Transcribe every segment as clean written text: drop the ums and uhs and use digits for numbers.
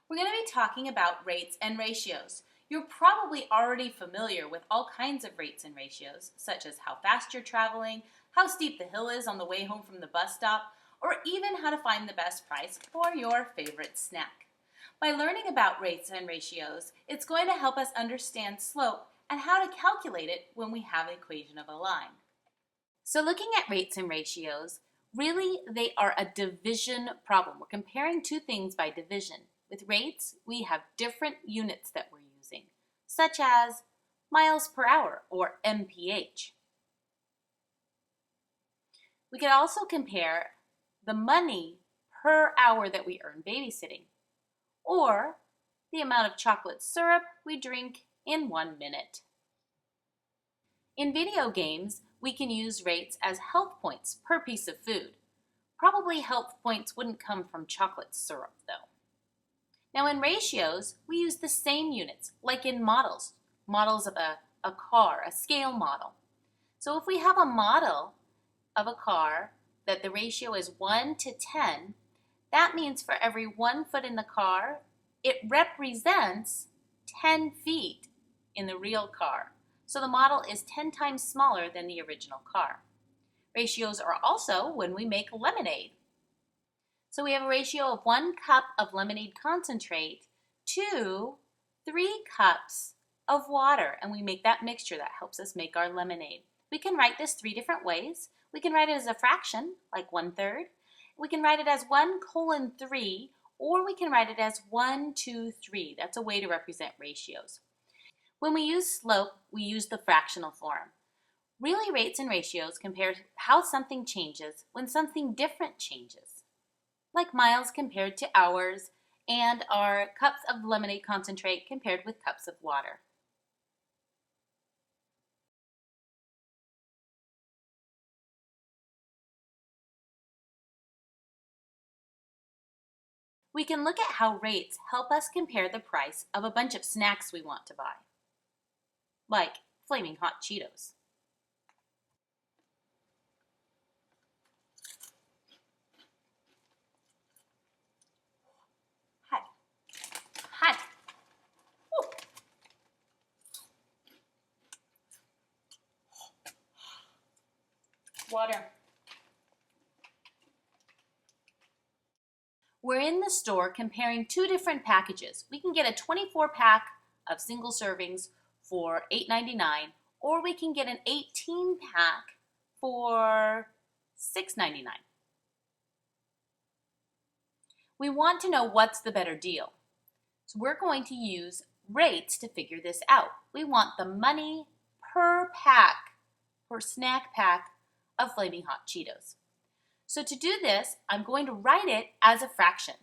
We're going to be talking about rates and ratios. You're probably already familiar with all kinds of rates and ratios, such as how fast you're traveling, how steep the hill is on the way home from the bus stop, or even how to find the best price for your favorite snack. By learning about rates and ratios, it's going to help us understand slope and how to calculate it when we have an equation of a line. So looking at rates and ratios, really they are a division problem. We're comparing two things by division. With rates, we have different units that we're using, such as miles per hour, or mph. We can also compare the money per hour that we earn babysitting, or the amount of chocolate syrup we drink in 1 minute. In video games, we can use rates as health points per piece of food. Probably health points wouldn't come from chocolate syrup, though. Now in ratios, we use the same units, like in models of a car, a scale model. So if we have a model of a car that the ratio is 1 to 10, that means for every 1 foot in the car, it represents 10 feet in the real car. So the model is 10 times smaller than the original car. Ratios are also when we make lemonade. So we have a ratio of 1 cup of lemonade concentrate to 3 cups of water, and we make that mixture that helps us make our lemonade. We can write this 3 different ways. We can write it as a fraction, like 1/3. We can write it as 1:3, or we can write it as 1, 2, 3. That's a way to represent ratios. When we use slope, we use the fractional form. Really, rates and ratios compare how something changes when something different changes, like miles compared to hours, and our cups of lemonade concentrate compared with cups of water. We can look at how rates help us compare the price of a bunch of snacks we want to buy, like Flaming Hot Cheetos. Hi. Hi. Ooh. Water. We're in the store comparing 2 different packages. We can get a 24-pack of single servings for $8.99, or we can get an 18-pack for $6.99. We want to know what's the better deal. So we're going to use rates to figure this out. We want the money per pack, per snack pack of Flaming Hot Cheetos. So to do this, I'm going to write it as a fraction.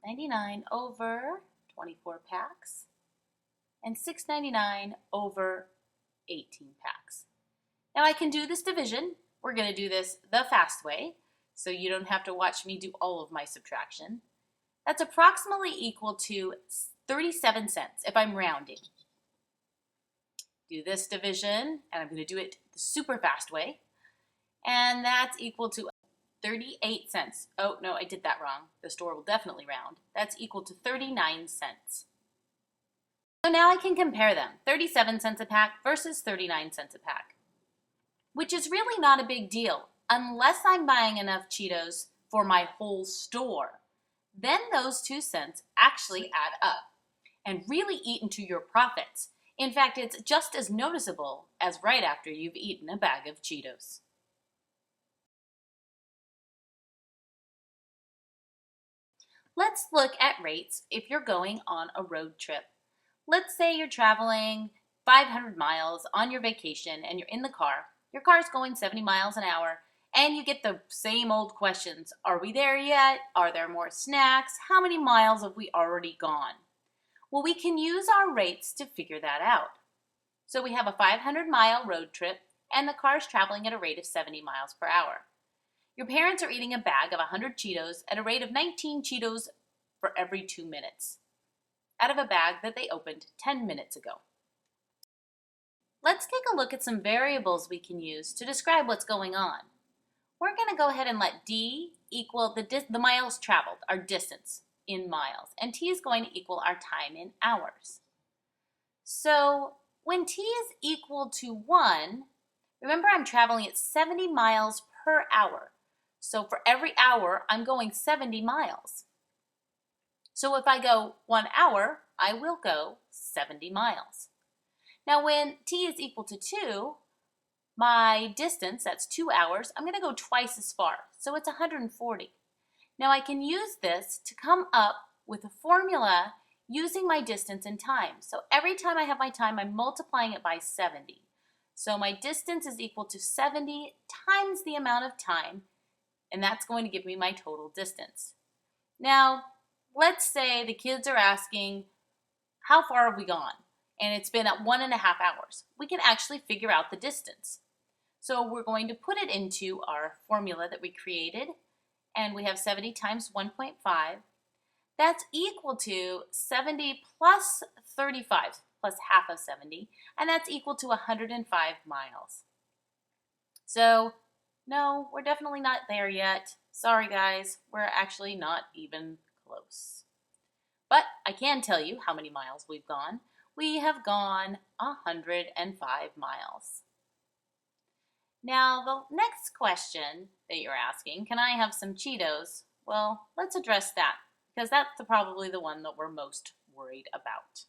$8.99 over 24 packs and $6.99 over 18 packs. Now I can do this division. We're going to do this the fast way, so you don't have to watch me do all of my subtraction. That's approximately equal to 37 cents if I'm rounding. Do this division, and I'm going to do it the super fast way, and that's equal to 38 cents. Oh, no, I did that wrong. The store will definitely round. That's equal to 39 cents. So now I can compare them, 37 cents a pack versus 39 cents a pack, which is really not a big deal unless I'm buying enough Cheetos for my whole store. Then those 2 cents actually add up and really eat into your profits. In fact, it's just as noticeable as right after you've eaten a bag of Cheetos. Let's look at rates if you're going on a road trip. Let's say you're traveling 500 miles on your vacation and you're in the car. Your car's going 70 miles an hour and you get the same old questions. Are we there yet? Are there more snacks? How many miles have we already gone? Well, we can use our rates to figure that out. So we have a 500-mile road trip and the car's traveling at a rate of 70 miles per hour. Your parents are eating a bag of 100 Cheetos at a rate of 19 Cheetos for every 2 minutes, out of a bag that they opened 10 minutes ago. Let's take a look at some variables we can use to describe what's going on. We're going to go ahead and let D equal the miles traveled, our distance in miles, and t is going to equal our time in hours. So when t is equal to 1, remember I'm traveling at 70 miles per hour. So for every hour, I'm going 70 miles. So if I go 1 hour, I will go 70 miles. Now when t is equal to 2, my distance, that's 2 hours, I'm going to go twice as far. So it's 140. Now I can use this to come up with a formula using my distance and time. So every time I have my time, I'm multiplying it by 70. So my distance is equal to 70 times the amount of time, and that's going to give me my total distance. Now, let's say the kids are asking, how far have we gone? And it's been at 1.5 hours. We can actually figure out the distance. So we're going to put it into our formula that we created, and we have 70 times 1.5. That's equal to 70 plus 35 plus half of 70, and that's equal to 105 miles. So no, we're definitely not there yet. Sorry guys, we're actually not even close. But I can tell you how many miles we've gone. We have gone 105 miles. Now, the next question that you're asking, can I have some Cheetos? Well, let's address that, because that's probably the one that we're most worried about.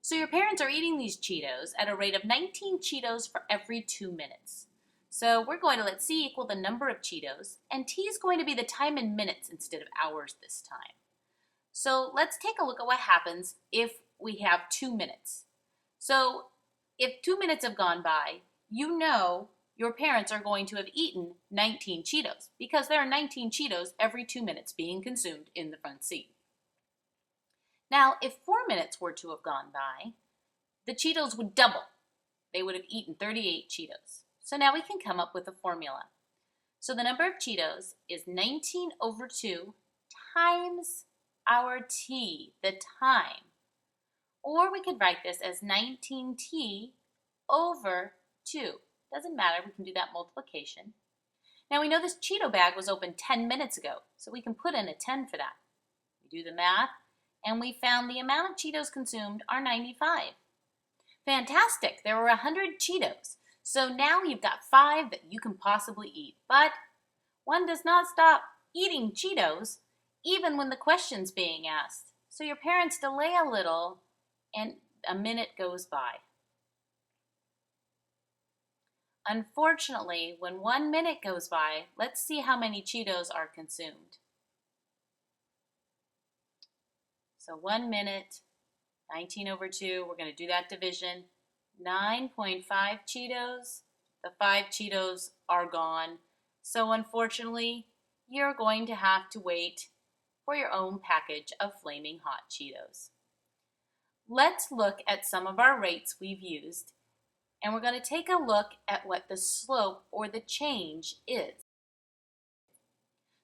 So your parents are eating these Cheetos at a rate of 19 Cheetos for every 2 minutes. So we're going to let C equal the number of Cheetos, and T is going to be the time in minutes instead of hours this time. So let's take a look at what happens if we have 2 minutes. So if 2 minutes have gone by, you know your parents are going to have eaten 19 Cheetos because there are 19 Cheetos every 2 minutes being consumed in the front seat. Now, if 4 minutes were to have gone by, the Cheetos would double. They would have eaten 38 Cheetos. So now we can come up with a formula. So the number of Cheetos is 19 over 2 times our T, the time. Or we could write this as 19T over 2. Doesn't matter, we can do that multiplication. Now we know this Cheeto bag was open 10 minutes ago, so we can put in a 10 for that. We do the math, and we found the amount of Cheetos consumed are 95. Fantastic, there were 100 Cheetos. So now you've got 5 that you can possibly eat. But one does not stop eating Cheetos even when the question's being asked. So your parents delay a little, and a minute goes by. Unfortunately, when 1 minute goes by, let's see how many Cheetos are consumed. So 1 minute, 19 over 2, we're going to do that division. 9.5 Cheetos. The 5 Cheetos are gone. So unfortunately, you're going to have to wait for your own package of flaming hot Cheetos. Let's look at some of our rates we've used, and we're going to take a look at what the slope or the change is.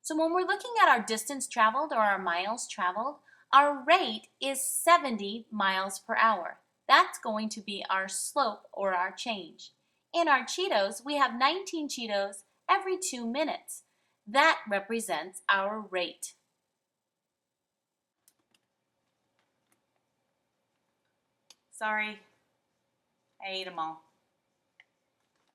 So when we're looking at our distance traveled or our miles traveled, our rate is 70 miles per hour. That's going to be our slope or our change. In our Cheetos, we have 19 Cheetos every 2 minutes. That represents our rate. Sorry, I ate them all.